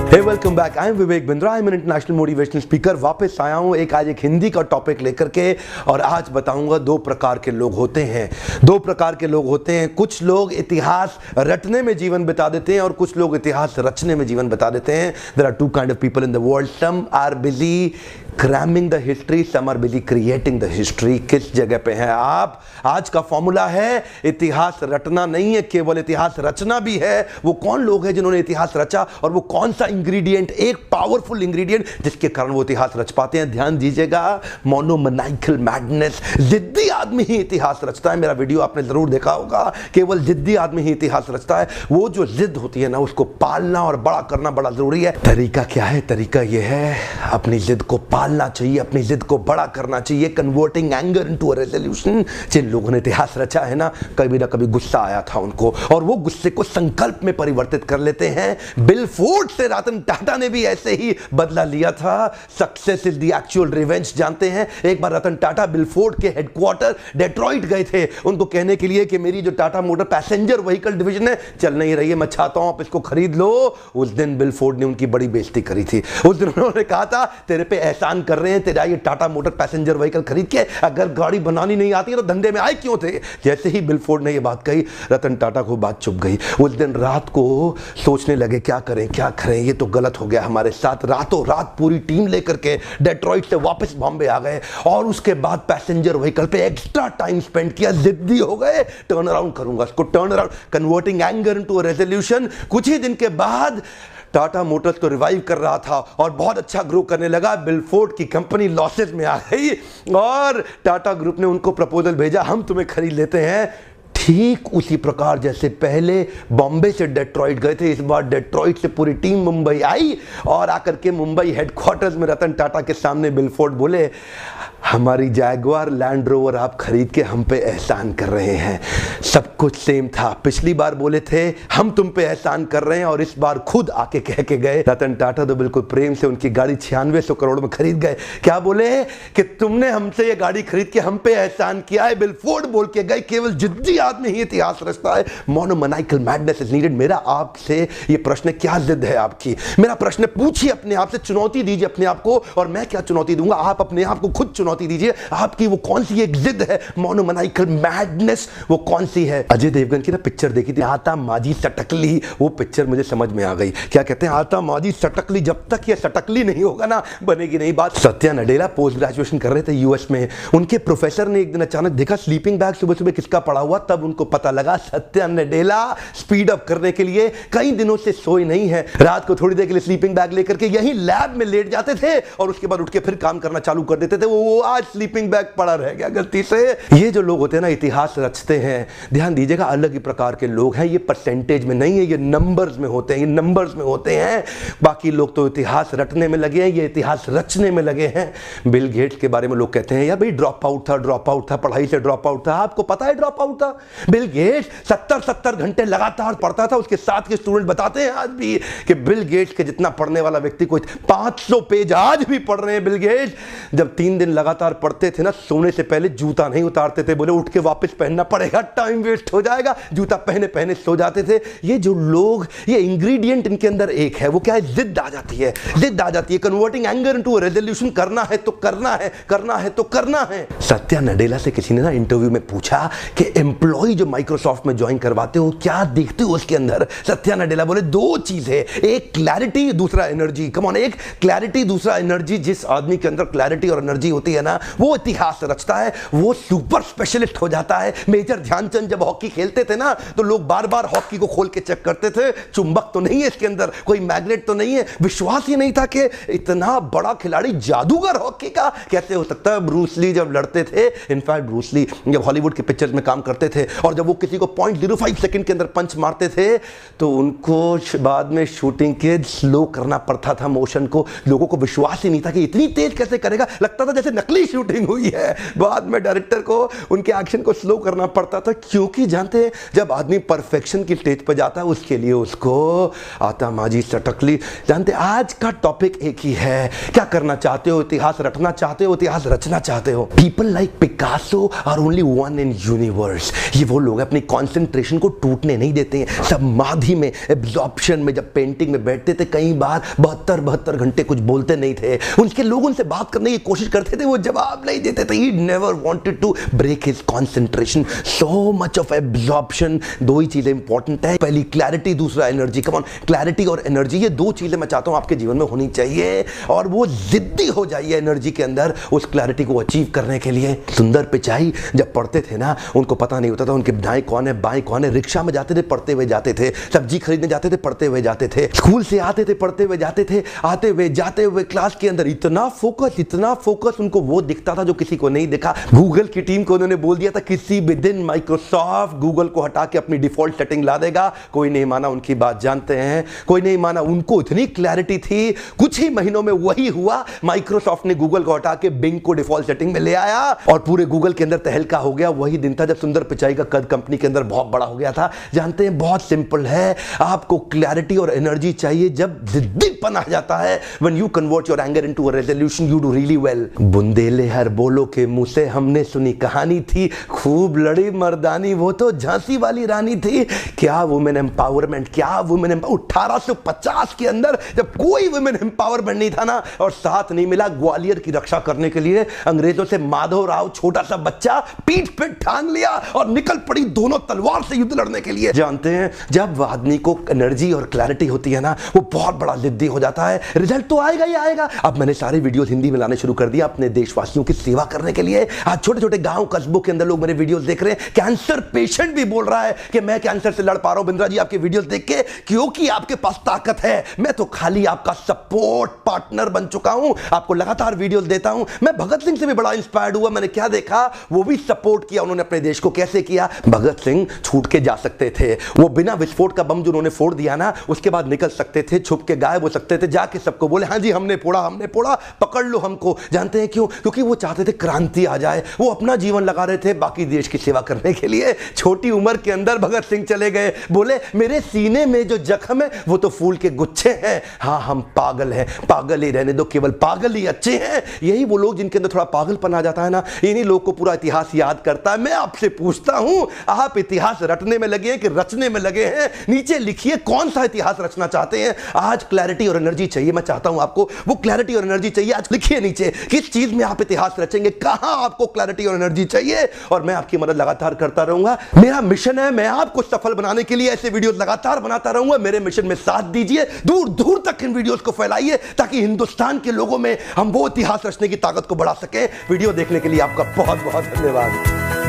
Hey welcome back, I am Vivek Bindra, I am an international motivational speaker. वापस आया हूं आज एक हिंदी का टॉपिक लेकर के, और आज बताऊंगा दो प्रकार के लोग होते हैं। दो प्रकार के लोग होते हैं। कुछ लोग इतिहास रटने में जीवन बिता देते हैं और कुछ लोग इतिहास रचने में जीवन बिता देते हैं। There are two kind of people in the world. Some are busy cramming the history, some are busy creating the history. किस जगह पे हैं आप? आज का फॉर्मूला है इतिहास रटना नहीं है, केवल इतिहास रचना भी है। वो कौन लोग हैं जिन्होंने इतिहास रचा, और वो कौन सा इंग्रेडिएंट, एक पावरफुल इंग्रेडिएंट जिसके कारण वो इतिहास रच पाते हैं। ध्यान दीजिएगा, मोनोमैनिकल मैडनेस। जिद्दी आदमी ही इतिहास रचता है। मेरा वीडियो आपने जरूर देखा होगा। केवल जिद्दी आदमी ही इतिहास रचता है। वो जो जिद होती है ना, उसको पालना और बड़ा करना बड़ा जरूरी है। तरीका क्या है? तरीका ये है, अपनी जिद को पालना चाहिए, अपनी जिद को बड़ा करना चाहिए। Converting anger into a resolution. जिन लोगों ने इतिहास रचा है ना, कभी ना कभी गुस्सा आया था उनको, और वो गुस्से को संकल्प में परिवर्तित कर लेते हैं। बिल फोर्ड से रतन टाटा ने भी ऐसे ही बदला लिया था। Success is the actual revenge. जानते हैं, एक बार रतन टाटा बिल फोर्ड के हेडक्वार्टर डेट्रॉइट गए थे उनको कहने के लिए कि मेरी जो Tata motor passenger vehicle division है चल नहीं रही है, मैं चाहता हूं आप इसको खरीद लो। उस दिन बिल फोर्ड ने उनकी बड़ी बेइज्जती करी थी। उस दिन उन्होंने कहा था, तेरे पे एहसान कर रहे हैं, तेरा ये टाटा मोटर पैसेंजर व्हीकल खरीद के, अगर गाड़ी बनानी नहीं आती है तो धंधे में आए क्यों थे। जैसे ही बिल फोर्ड ने ये बात कही, रतन टाटा को बात चुप गई। उस दिन रात को सोचने लगे, क्या करें क्या करें, ये तो गलत हो गया हमारे साथ। रातों रात पूरी टीम लेकर के डेट्रॉइट से वापस बॉम्बे आ गए, और उसके बाद पैसेंजर व्हीकल पे एक्स्ट्रा टाइम स्पेंड किया। जिद्दी हो गए, टर्न अराउंड करूंगा इसको, turn around, converting anger into a resolution. कुछ ही दिन के बाद टाटा मोटर्स तो रिवाइव कर रहा था और बहुत अच्छा ग्रो करने लगा। बिल फोर्ड की कंपनी लॉसेस में आ गई, और टाटा ग्रुप ने उनको प्रपोजल भेजा, हम तुम्हें खरीद लेते हैं। ठीक उसी प्रकार जैसे पहले बॉम्बे से डेट्रॉइट गए थे, इस बार डेट्रॉइट से पूरी टीम मुंबई आई, और आकर के मुंबई हेडक्वार्टर्स में रतन टाटा के सामने बिल फोर्ड बोले, हमारी जैगुआर लैंड रोवर आप खरीद के हम पे एहसान कर रहे हैं। सब कुछ सेम था। पिछली बार बोले थे हम तुम पे एहसान कर रहे हैं, और इस बार खुद आके कह के गए। रतन टाटा तो बिल्कुल प्रेम से उनकी गाड़ी 9600 करोड़ में खरीद गए। क्या बोले कि तुमने हमसे ये गाड़ी खरीद के हम पे एहसान किया है। बिल फोर्ड बोल के गए, केवल जिद्दी आदमी ही इतिहास रचता है। मोनोमैनिकल मैडनेस इज नीडेड। मेरा आपसे ये प्रश्न, क्या जिद है आपकी? मेरा प्रश्न पूछिए अपने आप से, चुनौती दीजिए अपने आप को, और मैं क्या चुनौती दूंगा, आप अपने आप को खुद चुनौती दीजिए। आपकी वो कौन सी एक जिद है, मोनोमैनिकल मैडनेस, वो कौन सी है? अजय देवगन की ना पिक्चर देखी थी, आता माजी सटकली। वो पिक्चर मुझे समझ में आ गई। क्या कहते हैं, आता माजी सटकली, जब तक ये सटकली नहीं होगा ना, बनेगी नहीं बात। सत्या नडेला पोस्ट ग्रेजुएशन कर रहे थे यूएस में। उनके प्रोफेसर ने एक दिन अचानक देखा स्लीपिंग बैग सुबह सुबह किसका पड़ा हुआ, तब उनको पता लगा सत्या नडेला स्पीड अप करने के लिए कई दिनों से सोए नहीं है। रात को थोड़ी देर के लिए स्लीपिंग बैग लेकर के यही लैब में लेट जाते थे, और उसके बाद उठ के फिर काम करना चालू कर देते थे। वो आज स्लीपिंग बैग पड़ा रह गया गलती से। ये जो लोग होते हैं ना, इतिहास रचते हैं, ध्यान दीजिएगा, अलग ही प्रकार के लोग हैं। ये परसेंटेज में नहीं है, ये नंबर्स में होते हैं, ये नंबर्स में होते हैं। बाकी लोग तो इतिहास रटने में लगे हैं, ये इतिहास रचने में लगे हैं। बिल गेट्स के बारे में लोग कहते हैं, यार भाई ड्रॉप आउट था, पढ़ाई से ड्रॉप आउट था। आपको पता है ड्रॉप आउट था? बिल गेट्स 70 घंटे लगातार पढ़ता था। उसके साथ के स्टूडेंट बताते हैं आज भी कि बिल गेट्स के जितना पढ़ने वाला व्यक्ति कोई 500 पेज आज भी पढ़ रहे हैं बिल गेट्स। जब 3 दिन लगातार पढ़ते थे ना, सोने से पहले जूता नहीं उतारते थे, बोले उठ के वापस पहनना पड़ेगा, टाइम वेस्ट हो जाएगा। जूता पहने पहने सो जाते थे। ये जो लोग, ये इंग्रेडिएंट इनके अंदर एक है, वो क्या है? जिद आ जाती है, जिद आ जाती है। Converting anger into a resolution. करना है तो करना है, करना है तो करना है। सत्या नडेला से किसी ने ना इंटरव्यू में पूछा कि एम्प्लॉय जो माइक्रोसॉफ्ट में ज्वाइन करवाते हो, क्या देखते हो उसके अंदर? सत्या नडेला बोले, दो चीज है, एक क्लैरिटी, दूसरा एनर्जी। कम ऑन, एक क्लैरिटी, दूसरा एनर्जी। जिस आदमी के अंदर क्लैरिटी और एनर्जी होती है ना, वो इतिहास रचता है, वो सुपर स्पेशलिस्ट हो जाता है। मेजर ध्यानचंद जब हॉकी खेलते थे ना, तो लोग बार बार हॉकी को खोल के चेक करते थे, चुंबक तो नहीं है इसके अंदर, कोई मैग्नेट तो नहीं है। विश्वास ही नहीं था कि इतना बड़ा खिलाड़ी, जादूगर हॉकी का कैसे हो सकता है। ब्रूस ली जब लड़ते थे, इनफैक्ट ब्रूस ली जब हॉलीवुड के पिक्चर्स में काम करते थे, और जब वो किसी को 0.05 सेकंड के अंदर पंच मारते थे, तो उनको बाद में शूटिंग के स्लो करना पड़ता था मोशन को। लोगों को विश्वास ही नहीं था कि इतनी तेज कैसे करेगा। लगता था जैसे नकली पतली शूटिंग हुई है। बाद में डायरेक्टर को उनके एक्शन को स्लो करना पड़ता था, क्योंकि जानते हैं जब आदमी परफेक्शन की स्टेज पर जाता है उसके लिए उसको आता माजी सटकली। जानते आज का टॉपिक एक ही है, क्या करना चाहते हो? इतिहास रटना चाहते हो, इतिहास रचना चाहते हो? People like Picasso are only one in universe. ये वो लोग अपनी कॉन्सेंट्रेशन को टूटने नहीं देते हैं। समाधि में, एब्जॉर्प्शन में जब पेंटिंग में बैठते थे कई बार 72 घंटे कुछ बोलते नहीं थे। उनके लोग उनसे बात करने की कोशिश करते थे, वो जवाब नहीं देते थे। He never wanted to break his concentration. So much of absorption। दो ही चीजें इंपॉर्टेंट है, पहली क्लैरिटी, दूसरा एनर्जी। कम ऑन, क्लैरिटी और एनर्जी, ये दो चीजें मैं चाहता हूं आपके जीवन में होनी चाहिए, और वो जिद्दी हो जाइए एनर्जी के अंदर उस क्लैरिटी को अचीव करने के लिए। सुंदर पिचाई जब पढ़ते थे ना, उनको पता नहीं होता था उनके दाएं कौन है बाएं कौन है। रिक्शा में जाते थे पढ़ते हुए जाते थे, सब्जी खरीदने जाते थे पढ़ते हुए जाते थे, स्कूल से आते थे पढ़ते हुए जाते थे, आते हुए जाते हुए क्लास के अंदर इतना फोकस उनको वो दिखता था जो किसी को नहीं दिखा। गूगल की टीम को उन्होंने बोल दिया था किसी भी दिन माइक्रोसॉफ्ट गूगल को हटा के अपनी डिफॉल्ट सेटिंग ला देगा। कोई नहीं माना उनकी बात, जानते हैं कोई नहीं माना। उनको इतनी क्लैरिटी थी, कुछ ही महीनों में वही हुआ। माइक्रोसॉफ्ट ने गूगल को हटा के बिंग को डिफॉल्ट सेटिंग में ले आया और पूरे गूगल के अंदर तहलका हो गया। वही दिन था जब सुंदर पिचाई का कद कंपनी के अंदर बहुत बड़ा हो गया था। जानते हैं बहुत सिंपल है, आपको क्लैरिटी और एनर्जी चाहिए जब जिद्दीपन आ जाता है। When you convert your anger into a resolution you do really well. बुंदेले हर बोलो के मुंह से हमने सुनी कहानी थी, खूब लड़ी मर्दानी वो तो झांसी वाली रानी थी। क्या वुमेन एम्पावरमेंट, क्या वुमेन 1850 के अंदर जब कोई वुमेन एम्पावरमेंट नहीं था ना, और साथ नहीं मिला ग्वालियर की रक्षा करने के लिए अंग्रेजों से माधवराव छोटा सा बच्चा पीठ पे ठान लिया और निकल पड़ी दोनों तलवार से युद्ध लड़ने के लिए। जानते हैं जब आदमी को एनर्जी और क्लैरिटी होती है ना, वो बहुत बड़ा जिद्दी हो जाता है। रिजल्ट तो आएगा ही आएगा। अब मैंने सारे वीडियोस हिंदी में लाने शुरू कर दिया अपने देशवासियों की सेवा करने के लिए। आज छोटे छोटे गांव कस्बों के अंदर लोग मेरे वीडियोस देख रहे हैं। कैंसर पेशेंट भी बोल रहा है कि मैं कैंसर से लड़ पा रहा हूं बिंद्रा जी आपके वीडियोस देख के, क्योंकि आपके पास ताकत है। मैं तो खाली आपका सपोर्ट पार्टनर बन चुका हूं, आपको लगातार वीडियोस देता हूं। मैं भगत सिंह से भी बड़ा इंस्पायर्ड हुआ। मैंने क्या देखा, वो भी सपोर्ट किया उन्होंने अपने देश को। कैसे किया? भगत सिंह छूट के जा सकते थे, वो बिना विस्फोट का बम जो उन्होंने फोड़ दिया ना, उसके बाद निकल सकते थे, छुप के गायब हो सकते थे, जाके सबको बोले हाँ जी हमने फोड़ा, पकड़ लो हमको। जानते हैं क्यों? क्योंकि वो चाहते थे क्रांति आ जाए। वो अपना जीवन लगा रहे थे बाकी देश की सेवा करने के लिए। छोटी उम्र के अंदर भगत सिंह चले गए, बोले मेरे सीने में जो जख्म है वो तो फूल के गुच्छे हैं। हाँ हम पागल हैं, पागल ही रहने दो, केवल पागल ही अच्छे हैं। यही वो लोग जिनके अंदर थोड़ा पागलपन आ जाता है ना, इन्हीं लोग को पूरा इतिहास याद करता है। मैं आपसे पूछता हूं, आप इतिहास रटने में लगे हैं कि रचने में लगे हैं? नीचे लिखिए कौन सा इतिहास रचना चाहते हैं। आज क्लैरिटी और एनर्जी चाहिए, मैं चाहता हूं आपको वो क्लैरिटी और एनर्जी चाहिए। आज लिखिए नीचे किस चीज में आप इतिहास रचेंगे, कहां आपको क्लैरिटी और एनर्जी चाहिए, और मैं आपकी मदद लगातार करता रहूंगा। मेरा मिशन है, मैं आपको सफल बनाने के लिए ऐसे वीडियोस लगातार बनाता रहूंगा। मेरे मिशन में साथ दीजिए, दूर दूर तक इन वीडियोस को फैलाइए ताकि हिंदुस्तान के लोगों में हम वो इतिहास रचने की ताकत को बढ़ा सके। वीडियो देखने के लिए आपका बहुत बहुत धन्यवाद।